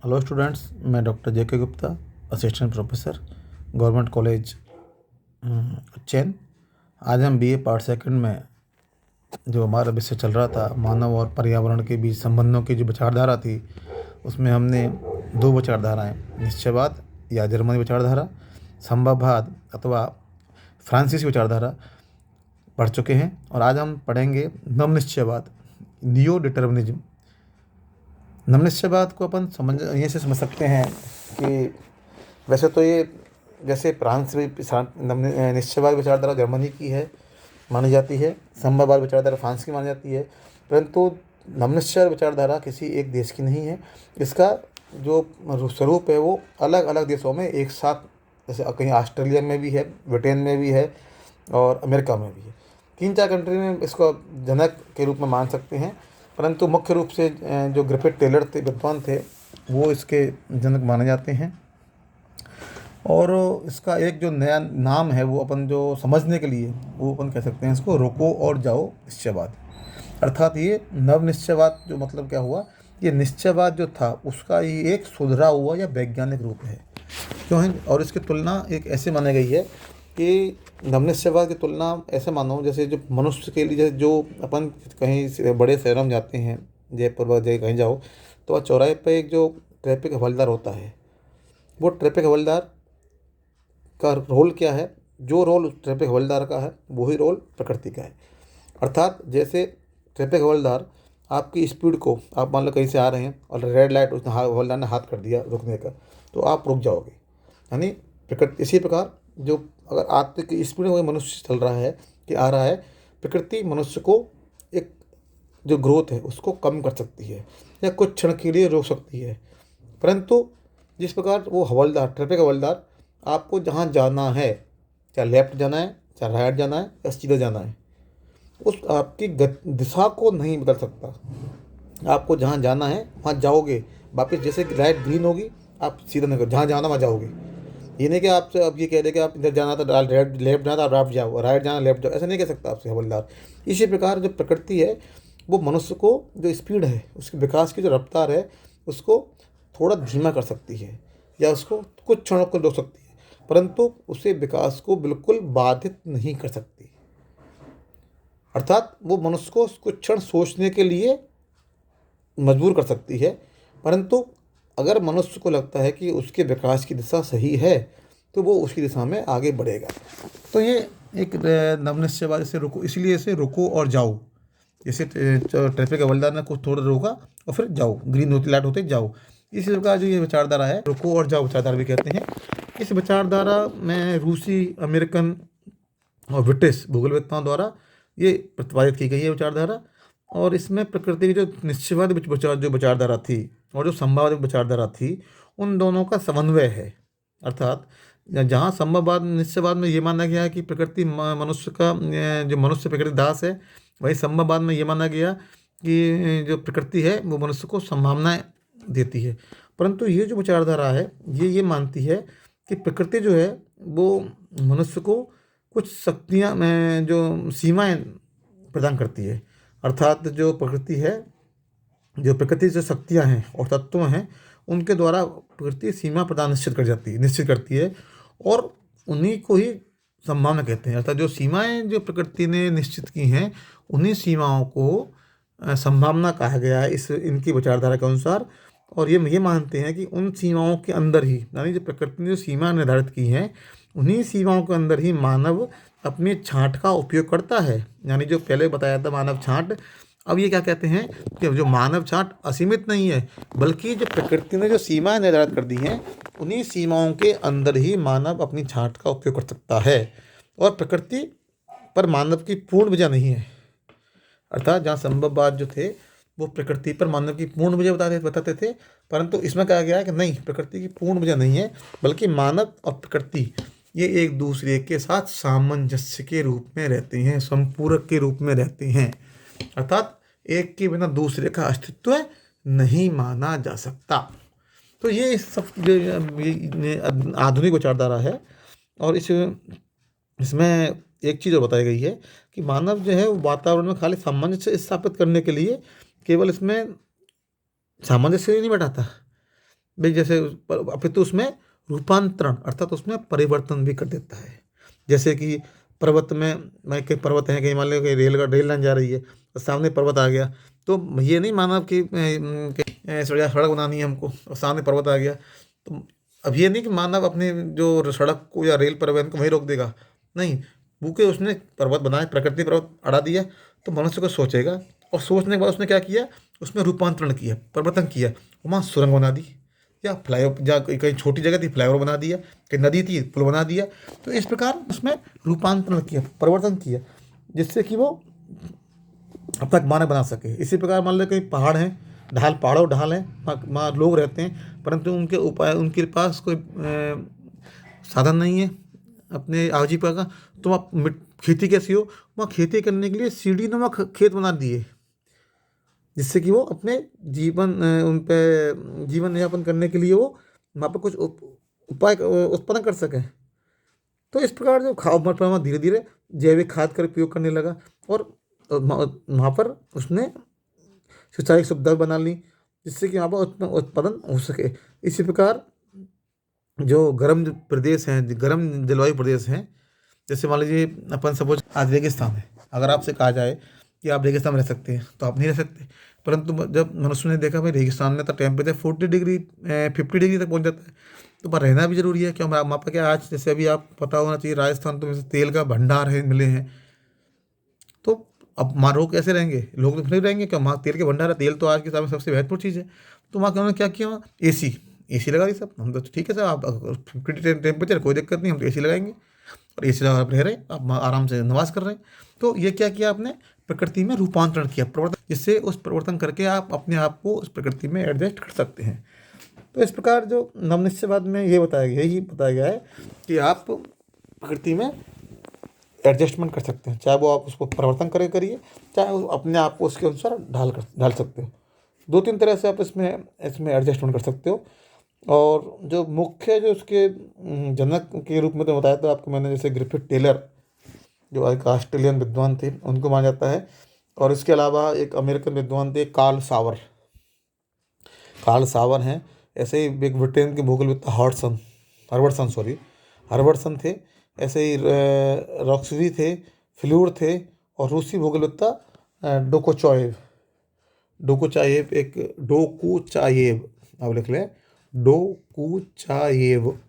Hello students, मैं doctor J K Gupta, assistant professor, government college चैन। आज हम बीए पार्ट सेकंड में जो हमारा विषय चल रहा था, मानव और पर्यावरण के बीच संबंधों की जो विचारधारा थी, उसमें हमने दो विचारधाराएं, निश्चयवाद या जर्मनी विचारधारा, संभववाद अथवा फ्रांसीसी विचारधारा पढ़ चुके हैं। और आज हम पढ़ेंगे नवनिश्चयवाद, नियो डिटर्मिनिज्म। नवनिश्चयवाद को अपन ये से समझ सकते हैं कि वैसे तो ये जैसे फ्रांस में निश्चयवाद विचारधारा जर्मनी की है मानी जाती है, संभववाद विचारधारा फ्रांस की मानी जाती है, परंतु नवनिश्चय विचारधारा किसी एक देश की नहीं है। इसका जो स्वरूप है वो अलग अलग देशों में एक साथ, जैसे कहीं ऑस्ट्रेलिया में भी है, ब्रिटेन में भी है और अमेरिका में भी है। तीन चार कंट्री में इसको जनक के रूप में मान सकते हैं, परंतु मुख्य रूप से जो ग्रिफिथ टेलर थे, विद्वान थे, वो इसके जनक माने जाते हैं। और इसका एक जो नया नाम है वो अपन जो समझने के लिए वो अपन कह सकते हैं इसको रुको और जाओ निश्चयवाद। अर्थात ये नव निश्चयवाद जो मतलब क्या हुआ, ये निश्चयवाद जो था उसका ही एक सुधरा हुआ या वैज्ञानिक रूप है। क्यों है? और इसकी तुलना एक ऐसे मानी गई है कि नवनिश्चयवाद की तुलना ऐसे मानो जैसे जो मनुष्य के लिए, जैसे जो अपन कहीं बड़े शहरों में जाते हैं, जयपुर वगैरह कहीं जाओ, तो वह चौराहे पे एक जो ट्रैफिक हवलदार होता है, वो ट्रैफिक हवलदार का रोल क्या है? जो रोल ट्रैफिक हवलदार का है वही रोल प्रकृति का है। अर्थात जैसे ट्रैफिक हवलदार आपकी स्पीड को, आप मान लो कहीं से आ रहे हैं और रेड लाइट उसने हवलदार ने हाथ कर दिया रुकने का, तो आप रुक जाओगे। यानी प्रकृति इसी प्रकार जो अगर आपकी स्पीड में मनुष्य चल रहा है कि आ रहा है, प्रकृति मनुष्य को एक जो ग्रोथ है उसको कम कर सकती है या कुछ क्षण के लिए रोक सकती है। परंतु जिस प्रकार वो हवलदार, ट्रैफिक हवलदार, आपको जहाँ जाना है, चाहे लेफ्ट जाना है, चाहे राइट जाना है या सीधा जाना है, उस आपकी दिशा को नहीं बदल सकता। आपको जहाँ जाना है वहाँ जाओगे, वापस जैसे लाइट ग्रीन होगी आप सीधा नहीं, जहाँ जाना वहाँ जाओगे। ये नहीं कि आपसे अब ये कह दे कि आप इधर जाना था लेफ्ट जाना था राइट जाओ, राइट जाना लेफ्ट जाओ, ऐसा नहीं कह सकता आपसे हवलदार। इसी प्रकार जो प्रकृति है वो मनुष्य को जो स्पीड है, उसके विकास की जो रफ्तार है, उसको थोड़ा धीमा कर सकती है या उसको कुछ क्षणों को रोक सकती है, परंतु उसे विकास को बिल्कुल बाधित नहीं कर सकती। अर्थात वो मनुष्य को कुछ क्षण सोचने के लिए मजबूर कर सकती है, परंतु अगर मनुष्य को लगता है कि उसके विकास की दिशा सही है तो वो उसकी दिशा में आगे बढ़ेगा। तो ये एक नवनिश्चयवाद से रुको, इसलिए इसे रुको और जाओ। जैसे ट्रैफिक हवलदार ने कुछ थोड़ा रोका और फिर जाओ, ग्रीन होती लाइट होते जाओ। इसी प्रकार जो ये विचारधारा है, रुको और जाओ विचारधारा भी कहते हैं। इस विचारधारा में रूसी, अमेरिकन और ब्रिटिश भूगोलवेत्ताओं द्वारा ये प्रतिपादित की गई है विचारधारा। और इसमें प्रकृति की जो निश्चयवाद जो विचारधारा थी और जो संभववाद विचारधारा थी, उन दोनों का समन्वय है। अर्थात जहाँ संभववाद निश्चयवाद में ये माना गया है कि प्रकृति मनुष्य का, जो मनुष्य प्रकृति दास है, वही संभववाद में ये माना गया कि जो प्रकृति है वो मनुष्य को संभावनाएं देती है। परंतु ये जो विचारधारा है ये मानती है कि प्रकृति जो है वो मनुष्य को कुछ शक्तियाँ में जो सीमाएं प्रदान करती है। अर्थात जो प्रकृति है, जो प्रकृति से शक्तियाँ हैं और तत्व हैं, उनके द्वारा प्रकृति सीमा प्रदान निश्चित करती है और उन्हीं को ही संभावना कहते हैं। अर्थात जो सीमाएं जो प्रकृति ने निश्चित की हैं, उन्हीं सीमाओं को संभावना कहा गया है इस इनकी विचारधारा के अनुसार। और ये मानते हैं कि उन सीमाओं के अंदर ही, यानी जो प्रकृति ने जो सीमा निर्धारित की हैं, उन्हीं सीमाओं के अंदर ही मानव अपनी छांट का उपयोग करता है। यानी जो पहले बताया था मानव छांट, अब ये क्या कहते हैं कि जो मानव छांट असीमित नहीं है, बल्कि जो प्रकृति ने जो सीमाएं निर्धारित कर दी हैं, उन्हीं सीमाओं के अंदर ही मानव अपनी छांट का उपयोग कर सकता है और प्रकृति पर मानव की पूर्ण विजय नहीं है। अर्थात जहाँ संभववाद जो थे वो प्रकृति पर मानव की पूर्ण विजय बताते थे, परंतु इसमें कहा गया है कि नहीं, प्रकृति की पूर्ण विजय नहीं है, बल्कि मानव और प्रकृति ये एक दूसरे के साथ सामंजस्य के रूप में रहते हैं, संपूरक के रूप में रहते हैं। अर्थात एक के बिना दूसरे का अस्तित्व नहीं माना जा सकता। तो ये सब आधुनिक विचारधारा है। और इसमें एक चीज़ और बताई गई है कि मानव जो है वातावरण में खाली सामंजस्य स्थापित करने के लिए केवल इसमें सामंजस्य नहीं बैठाता, भाई जैसे अपितु उसमें रूपांतरण अर्थात उसमें परिवर्तन भी कर देता है। जैसे कि पर्वत में कई पर्वत हैं, कहीं मान लो कि रेल लाइन जा रही है और सामने पर्वत आ गया, तो ये नहीं माना कि सड़क बनानी है हमको और सामने पर्वत आ गया, तो अब ये नहीं कि मानव अपने जो सड़क को या रेल परिवहन को वहीं रोक देगा, नहीं, भूखे उसने पर्वत बनाए, प्रकृति पर्वत अड़ा दिया, तो मनुष्य को सोचेगा और सोचने के बाद उसने क्या किया, उसमें रूपांतरण किया, परिवर्तन किया, वहाँ सुरंग बना दी या फ्लाईओवर, या कहीं छोटी जगह थी फ्लाईओवर बना दिया, कहीं नदी थी पुल बना दिया। तो इस प्रकार उसमें रूपांतरण किया, परिवर्तन किया, जिससे कि वो अपना मानक बना सके। इसी प्रकार मान लो कहीं पहाड़ हैं, ढाल, पहाड़ों ढाल है, वहाँ लोग रहते हैं, परंतु उनके उपाय, उनके पास कोई साधन नहीं है अपने आजीविका का, तो वहाँ खेती कैसी हो, वहाँ खेती करने के लिए सीढ़ी नुमा खेत बना दिए, जिससे कि वो अपने उन पे जीवन यापन करने के लिए वो वहाँ पर कुछ उपाय उत्पन्न कर सकें। तो इस प्रकार जो खाद धीरे धीरे जैविक खाद का उपयोग करने लगा, और वहाँ पर उसने सिंचाई सुविधा बना ली, जिससे कि वहाँ पर उत्पादन हो सके। इसी प्रकार जो गर्म प्रदेश हैं, गर्म जलवायु प्रदेश हैं, जैसे मान लीजिए अपन सपोज आज रेगिस्तान है, अगर आपसे कहा जाए कि आप रेगिस्तान में रह सकते हैं तो आप नहीं रह सकते, परंतु जब मनुष्य ने देखा भाई रेगिस्तान में तो टेम्परेचर 40 डिग्री 50 डिग्री तक पहुंच जाता है, तो वहाँ रहना भी जरूरी है। क्यों, वहाँ पर क्या, आज जैसे अभी आप पता होना चाहिए राजस्थान तो जैसे तेल का भंडार है, मिले हैं, तो अब वहाँ लोग कैसे रहेंगे, लोग तो फिर रहेंगे क्या, वहाँ तेल के भंडार है, तेल तो आज के समय में सबसे महत्वपूर्ण चीज़ है। तो वहाँ उन्होंने क्या किया, वहाँ एसी लगा दी सब, हम तो ठीक है सर, आप 50 टेम्परेचर कोई दिक्कत नहीं, हम तो एसी लगाएंगे, और एसी लगा आप रह रहे हैं, आप आराम से निवास कर रहे हैं। तो ये क्या किया आपने, प्रकृति में रूपांतरण किया, परिवर्तन, जिससे उस परिवर्तन करके आप अपने आप को उस प्रकृति में एडजस्ट कर सकते हैं। तो इस प्रकार जो नवनिश्चयवाद में ये बताया गया, यही बताया गया है कि आप प्रकृति में एडजस्टमेंट कर सकते हैं, चाहे वो आप उसको परिवर्तन करिए, चाहे वो अपने आप को उसके अनुसार ढाल सकते हो। 2-3 तरह से आप इसमें इसमें एडजस्टमेंट कर सकते हो। और जो मुख्य जो उसके जनक के रूप में तो बताया था आपको मैंने, जैसे ग्रिफिथ टेलर जो एक ऑस्ट्रेलियन विद्वान थे, उनको माना जाता है। और इसके अलावा एक अमेरिकन विद्वान थे, कार्ल सावर हैं। ऐसे ही एक ब्रिटेन के भूगोलविद हर्बर्टसन थे। ऐसे ही रॉक्सवी थे, फ्लूर थे, और रूसी भूगोलविद डोकुचायेव, आप लिख लें, डोकुचायेव,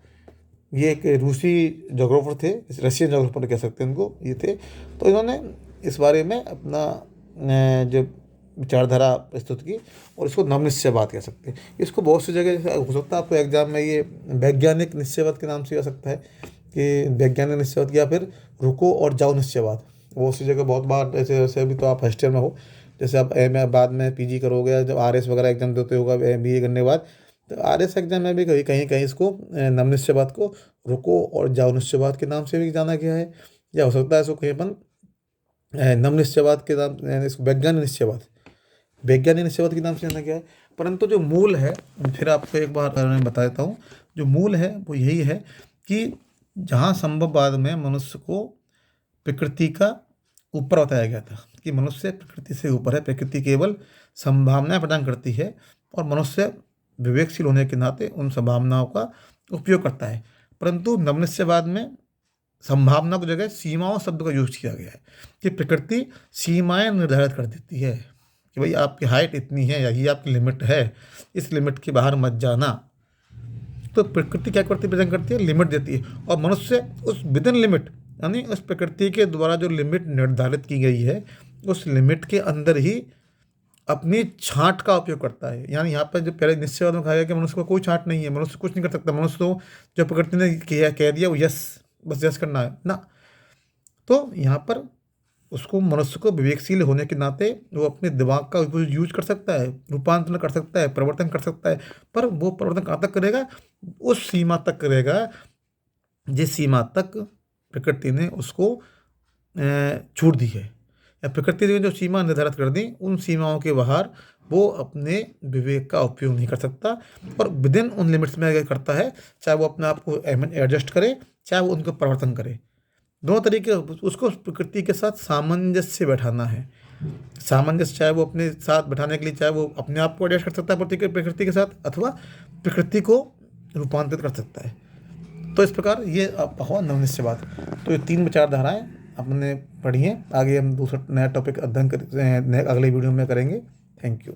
ये एक रूसी जोग्राफर थे, रशियन जोग्राफर कह सकते हैं उनको, ये थे। तो इन्होंने इस बारे में अपना जो विचारधारा प्रस्तुत की, और इसको नवनिश्चयवाद कह सकते हैं। इसको बहुत सी जगह हो सकता है आपको एग्जाम में ये वैज्ञानिक निश्चयवाद के नाम से आ सकता है, कि वैज्ञानिक निश्चयवाद, या फिर रुको और जाओ निश्चयवाद। बहुत सी जगह बहुत बार, जैसे जैसे अभी तो आप फर्स्ट ईयर में हो, जैसे आप बाद में पीजी करोगे, जब आरएस वगैरह एग्जाम देते होगा बीए करने के बाद, तो आरएस एग्जाम में भी कहीं कहीं इसको नवनिश्चयवाद को रुको और जाओ निश्चयवाद के नाम से भी जाना गया है, या हो सकता है इसको कहीं अपन नवनिश्चयवाद के नाम, यानी इसको वैज्ञानिक निश्चयवाद के नाम से जाना गया है। परंतु जो मूल है, फिर आपको एक बार मैं बता देता हूँ, जो मूल है वो यही है कि जहाँ संभववाद में मनुष्य को प्रकृति का ऊपर बताया गया था, कि मनुष्य प्रकृति से ऊपर है, प्रकृति केवल संभावनाएं प्रदान करती है, और मनुष्य विवेकशील होने के नाते उन संभावनाओं का उपयोग करता है। परंतु नवनिश्चयवाद में संभावना की जगह सीमाओं शब्द का यूज किया गया है, कि प्रकृति सीमाएं निर्धारित कर देती है, कि भाई आपकी हाइट इतनी है, या ये आपकी लिमिट है, इस लिमिट के बाहर मत जाना। तो प्रकृति क्या करती है, प्रेजेंट करती है, लिमिट देती है, और मनुष्य उस विदिन लिमिट, यानी उस प्रकृति के द्वारा जो लिमिट निर्धारित की गई है, उस लिमिट के अंदर ही अपनी छांट का उपयोग करता है। यानी यहाँ पर जो पहले निश्चयवाद में कहा गया कि मनुष्य को कोई छांट नहीं है, मनुष्य कुछ नहीं कर सकता, मनुष्य तो जो प्रकृति ने कह दिया वो बस यस करना है ना। तो यहाँ पर उसको, मनुष्य को विवेकशील होने के नाते वो अपने दिमाग का यूज कर सकता है, रूपांतरण कर सकता है, परिवर्तन कर सकता है, पर वो परिवर्तन कहाँ तक करेगा, उस सीमा तक करेगा जिस सीमा तक प्रकृति ने उसको छूट दी है, या प्रकृति ने जो सीमा निर्धारित कर दी, उन सीमाओं के बाहर वो अपने विवेक का उपयोग नहीं कर सकता, और विदिन उन लिमिट्स में अगर करता है, चाहे वो अपने आप को एडजस्ट करे, चाहे वो उनको परिवर्तन करे, दोनों तरीके, उसको प्रकृति के साथ सामंजस्य बैठाना है। सामंजस्य चाहे वो अपने साथ बैठाने के लिए, चाहे वो अपने आप को एडजस्ट कर सकता है प्रकृति के साथ, अथवा प्रकृति को रूपांतरित कर सकता है। तो इस प्रकार ये हुआ नवनिश्चयवाद। तो ये 3 विचारधाराएं अपने पढ़ी हैं। आगे हम दूसरा नया टॉपिक अध्ययन कर अगले वीडियो में करेंगे। Thank you.